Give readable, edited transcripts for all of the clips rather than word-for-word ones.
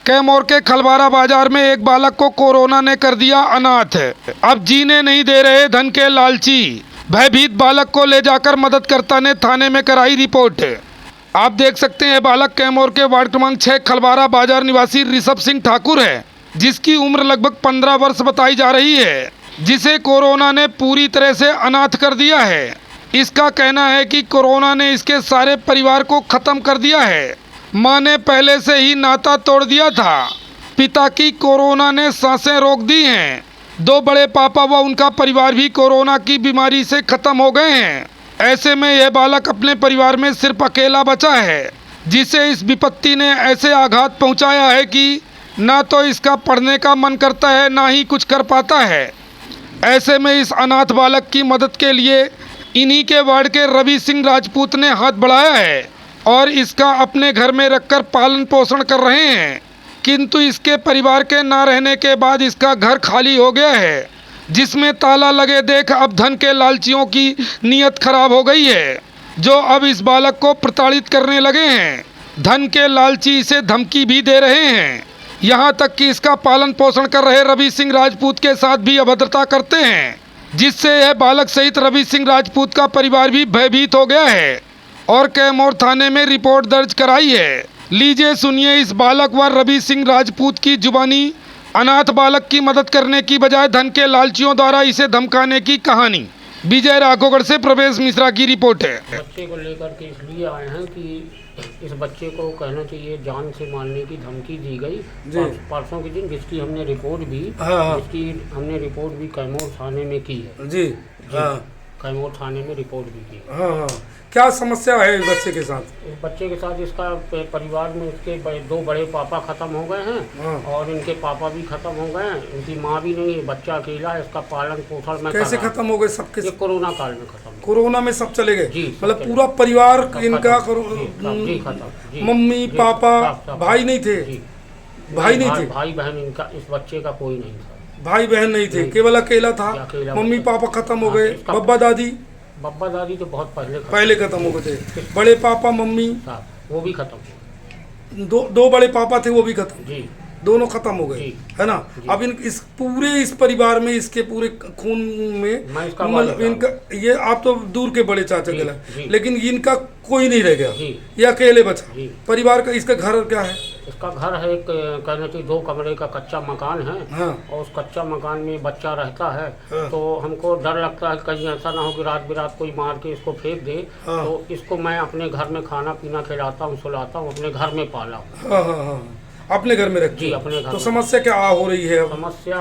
कैमूर के खलवारा बाजार में एक बालक को कोरोना ने कर दिया अनाथ। अब जीने नहीं दे रहे धन के लालची। भयभीत बालक को ले जाकर मददकर्ता ने थाने में कराई रिपोर्ट। आप देख सकते हैं बालक कैमूर के वार्ड क्रमांक 6 खलवारा बाजार निवासी ऋषभ सिंह ठाकुर है, जिसकी उम्र लगभग 15 वर्ष बताई जा रही है, जिसे कोरोना ने पूरी तरह से अनाथ कर दिया है। इसका कहना है कि कोरोना ने इसके सारे परिवार को खत्म कर दिया है। मां ने पहले से ही नाता तोड़ दिया था। पिता की कोरोना ने सांसें रोक दी हैं। 2 बड़े पापा व उनका परिवार भी कोरोना की बीमारी से खत्म हो गए हैं। ऐसे में यह बालक अपने परिवार में सिर्फ अकेला बचा है, जिसे इस विपत्ति ने ऐसे आघात पहुंचाया है कि ना तो इसका पढ़ने का मन करता है, ना ही कुछ कर पाता है। ऐसे में इस अनाथ बालक की मदद के लिए इन्हीं के वार्ड के रवि सिंह राजपूत ने हाथ बढ़ाया है और इसका अपने घर में रखकर पालन पोषण कर रहे हैं। किंतु इसके परिवार के ना रहने के बाद इसका घर खाली हो गया है, जिसमें ताला लगे देख अब धन के लालचियों की नीयत खराब हो गई है, जो अब इस बालक को प्रताड़ित करने लगे हैं। धन के लालची इसे धमकी भी दे रहे हैं, यहाँ तक कि इसका पालन पोषण कर रहे रवि सिंह राजपूत के साथ भी अभद्रता करते हैं, जिससे यह बालक सहित रवि सिंह राजपूत का परिवार भी भयभीत हो गया है और कैमूर थाने में रिपोर्ट दर्ज कराई है। लीजिए सुनिए इस बालक व रवि सिंह राजपूत की जुबानी अनाथ बालक की मदद करने की बजाय धन के लालचियों द्वारा इसे धमकाने की कहानी। विजय राघोगढ़ से प्रवेश मिश्रा की रिपोर्ट है। बच्चे को लेकर के इसलिए आए हैं कि इस बच्चे को कहना चाहिए जान से मारने की धमकी दी गई परसों के दिन, जिसकी हमने रिपोर्ट भी कैमूर थाने में की है। जी कैमूर थाने में रिपोर्ट भी की। क्या समस्या है इस बच्चे के साथ? इस बच्चे के साथ इसका परिवार में इसके 2 बड़े पापा खत्म हो गए हैं और इनके पापा भी खत्म हो गए हैं। इनकी माँ भी नहीं है, बच्चा अकेला है। इसका पालन पोषण में कैसे खत्म हो गए सबके? ये कोरोना काल में खत्म। कोरोना में सब चले गए, मतलब पूरा परिवार इनका खत्म। मम्मी पापा भाई नहीं थे? भाई नहीं थे, भाई बहन इनका इस बच्चे का कोई नहीं था। भाई बहन नहीं थे, केवल अकेला था। मम्मी पापा खत्म हो गए। बब्बा दादी तो बहुत पहले खत्म हो गए थे। बड़े पापा मम्मी वो भी खत्म हो गए। 2 बड़े पापा थे, वो भी खत्म। जी दोनों खत्म हो गए, है ना। अब इस परिवार में इसके पूरे खून में मतलब इनका ये आप तो दूर के बड़े चाचा के लगे, लेकिन इनका कोई नहीं रह गया, ये अकेले बचा। परिवार का इसका घर क्या है? इसका घर है एक कहने की 2 कमरे का कच्चा मकान है। और उस कच्चा मकान में बच्चा रहता है। तो हमको डर लगता है कहीं ऐसा ना हो कि रात बिरात कोई मार के इसको फेंक दे। तो इसको मैं अपने घर में खाना पीना खिलाता हूँ, सुलाता हूँ, अपने घर में पाला हूँ। अपने घर में रखते? जी अपने घर। तो समस्या क्या हो रही है? समस्या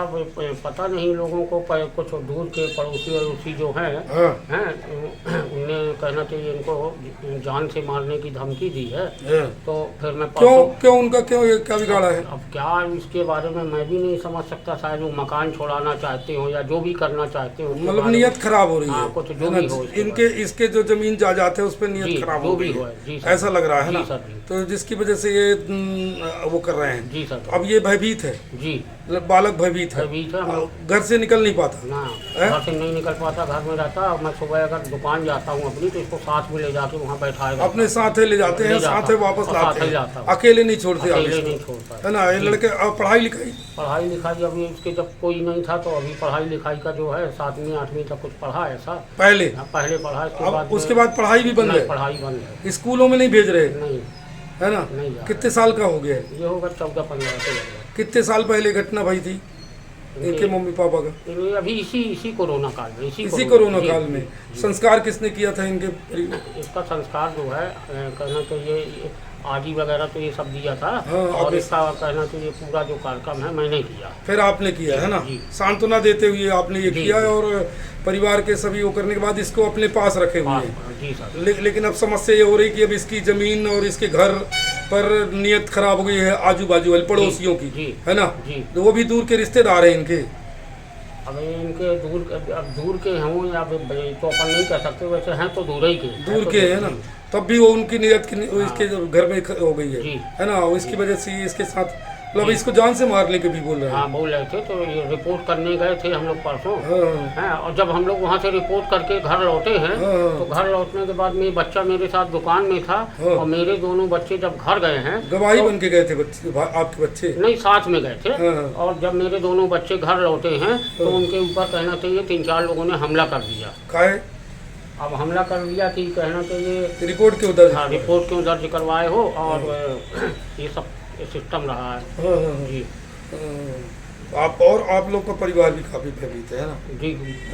पता नहीं लोगों को, कुछ दूर के पड़ोसी जो हैं उन्हें कहना चाहिए इनको जान से मारने की धमकी दी है। तो फिर मैं क्यों उनका क्या बिगाड़ा है? अब क्या इसके बारे में मैं भी नहीं समझ सकता। शायद वो मकान छोड़ाना चाहते हो या जो भी करना चाहते हो, मतलब नीयत खराब हो रही है कुछ जो भी हो। इसके जो जमीन जायदाद है उस पर नीयत खराब हो रही है, ऐसा लग रहा है ना। तो जिसकी वजह से ये वो कर रहे हैं। जी सर। अब ये भयभीत है। जी बालक भयभीत है। घर से निकल नहीं पाता ना, घर से नहीं निकल पाता, घर में रहता। मैं सुबह अगर दुकान जाता हूँ अपनी तो इसको साथ में ले जाके वहाँ बैठाएगा। अपने साथ ले जाते हैं, साथ वापस लाते हैं, अकेले नहीं छोड़ते, है ना। ये लड़के पढ़ाई लिखाई अभी इसके जब कोई नहीं था तो अभी पढ़ाई लिखाई का जो है 7वीं 8वीं तक कुछ पढ़ा है ऐसा। पहले पढ़ा, उसके बाद पढ़ाई भी बंद है। पढ़ाई बंद है, स्कूलों में नहीं भेज रहे, नहीं है ना। कितने साल का हो गया है? ये होगा 14-15 साल। कितने साल पहले घटना भाई थी इनके मम्मी पापा का? अभी इसी कोरोना काल में। इसी कोरोना काल में। संस्कार किसने किया था इनके? इसका संस्कार जो है कहना चाहिए आदि वगैरह तो ये सब दिया था। और इसका कहना चाहिए पूरा जो कार्यक्रम है मैंने किया। फिर आपने किया, है ना। सांत्वना देते हुए आपने ये किया और परिवार के सभी वो करने के बाद इसको अपने पास रखे हुए हैं। लेकिन अब समस्या ये हो रही कि अब इसकी जमीन और इसके घर पर नीयत खराब हो गई है आजू बाजू वाले पड़ोसियों की, है ना। तो वो भी दूर के रिश्तेदार हैं इनके। अब इनके दूर के हों या तो अपन नहीं कह सकते, वैसे हैं तो दूर के है ना। तब भी वो उनकी नीयत इसके घर में हो गई है ना। इसकी वजह से इसके साथ मतलब इसको जान से मारने के भी बोल रहे हैं। हाँ बोल रहे थे, तो ये रिपोर्ट करने गए थे हम लोग परसों। हाँ, हैं, और जब हम लोग वहाँ से रिपोर्ट करके घर लौटे हैं, हाँ। तो घर लौटने के बाद मेरे बच्चा मेरे साथ दुकान में था, हाँ। और मेरे दोनों बच्चे जब घर गए हैं, गवाही तो- बन के गए थे बच्चे, आपके बच्चे? नहीं, साथ में गए थे। हाँ। और जब मेरे दोनों बच्चे घर लौटे हैं, तो उनके ऊपर कहना चाहिए 3-4 लोगों ने हमला कर दिया। काहे? अब हमला कर दिया कि कहना चाहिए रिपोर्ट क्यों दर्ज? हाँ, रिपोर्ट क्यों दर्ज करवाए हो, और ये सब सिस्टम रहा है। हाँ, हाँ, जी हाँ। आप लोग का परिवार भी काफी भयभीत है ना? जी,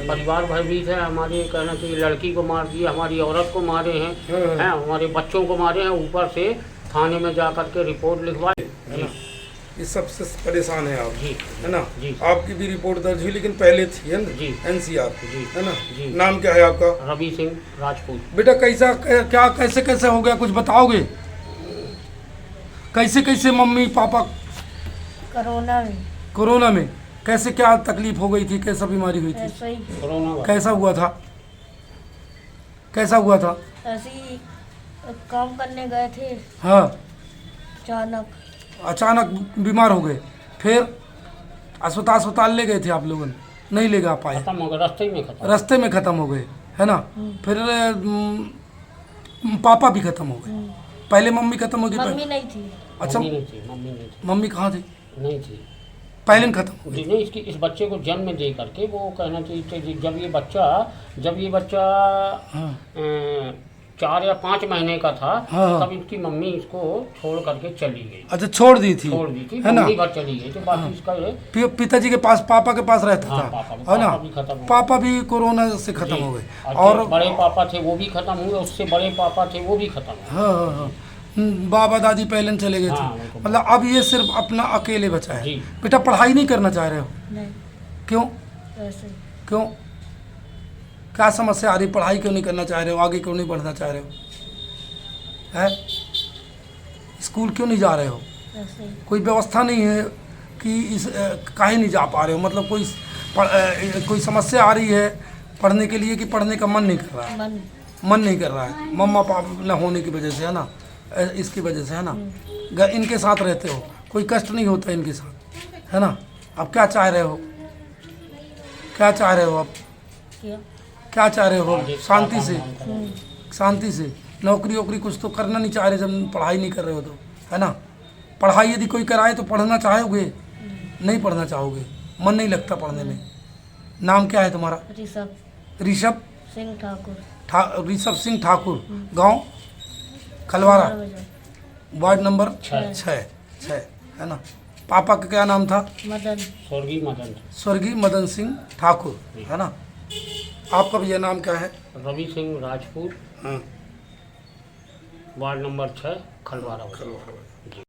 परिवार भयभीत है। हमारे कहना चाहिए लड़की को मार दिया, हमारी औरत को मारे हैं, हैं, हमारे बच्चों को मारे हैं, ऊपर से थाने में जा करके रिपोर्ट लिखवाई। जी ये सबसे परेशान है आप, जी है ना? जी। आपकी भी रिपोर्ट दर्ज हुई, लेकिन पहले थी, है ना? जी। एनसीआर, जी। है ना? जी। नाम क्या है आपका? रवि सिंह राजपूत। बेटा कैसा क्या कैसे कैसे हो गया, कुछ बताओगे? कैसे कैसे मम्मी पापा कोरोना में कैसे क्या तकलीफ हो गई थी, कैसा बीमारी हुई थी, ऐसे ही कोरोना कैसा हुआ था, कैसा हुआ था? ऐसे ही काम करने गए थे, हाँ, अचानक बीमार हो गए, फिर अस्पताल ले गए थे आप लोगों ने? नहीं ले जा पाए, खत्म हो गया, रास्ते में खत्म हो गए, है ना? फिर पापा भी खत्म हो गए, पहले मम्मी खत्म हो गई? मम्मी नहीं थी। अच्छा, मम्मी नहीं थी। मम्मी कहाँ थी? नहीं थी। पहले खत्म हो गई? जी नहीं, इस बच्चे को जन्म दे करके वो कहना चाहिए कि जब ये बच्चा हाँ, 4 या 5 महीने का था, हाँ। तब इसकी मम्मी इसको छोड़ करके चली गई। अच्छा, छोड़ दी थी, है ना? घर चली गई थी, बाकी इसका ये पिताजी के पास, पापा के पास रहता हाँ, था, पापा है ना? भी खत्म हो गए। पापा भी कोरोना से खत्म जी। हो गए, और बड़े पापा थे वो भी खत्म हुए, उससे बड़े पापा थे वो भी खत्म हुए। हाँ हाँ हाँ, बाबा दादी पहले चले गए थे, हाँ, उनको- मतलब अब ये सिर्फ अपना अकेले बचा है। जी। बेटा पढ़ाई नहीं करना चाह रहे हो? नहीं, क्यों? ऐसे ही। क्यों? क्या समस्या आ रही, पढ़ाई क्यों नहीं करना चाह रहे हो, आगे क्यों नहीं बढ़ना चाह रहे हो, है? स्कूल क्यों नहीं जा रहे हो? ऐसे ही। कोई व्यवस्था नहीं है कि काहे नहीं जा पा रहे हो, मतलब कोई समस्या आ रही है पढ़ने के लिए, कि पढ़ने का मन नहीं कर रहा है? मन नहीं कर रहा है, मम्मा पापा न होने की वजह से, है ना? इसकी वजह से, है ना? इनके साथ रहते हो, कोई कष्ट नहीं होता इनके साथ, है ना? अब क्या चाह रहे हो, क्या चाह रहे हो अब, क्या चाह रहे हो? शांति से, शांति से नौकरी वोकरी कुछ तो करना नहीं चाह रहे जब पढ़ाई नहीं कर रहे हो तो, है ना? पढ़ाई यदि कोई कराए तो पढ़ना चाहोगे? नहीं पढ़ना चाहोगे, मन नहीं लगता पढ़ने में। नाम क्या है तुम्हारा? ऋषभ सिंह ठाकुर, ऋषभ सिंह ठाकुर, गांव खलवारा, वार्ड नंबर 6, है ना? पापा का क्या नाम था? स्वर्गीय मदन सिंह ठाकुर, है ना? आपका भैया नाम क्या है? रवि सिंह राजपूत, हाँ, वार्ड नंबर 6 खलवारा।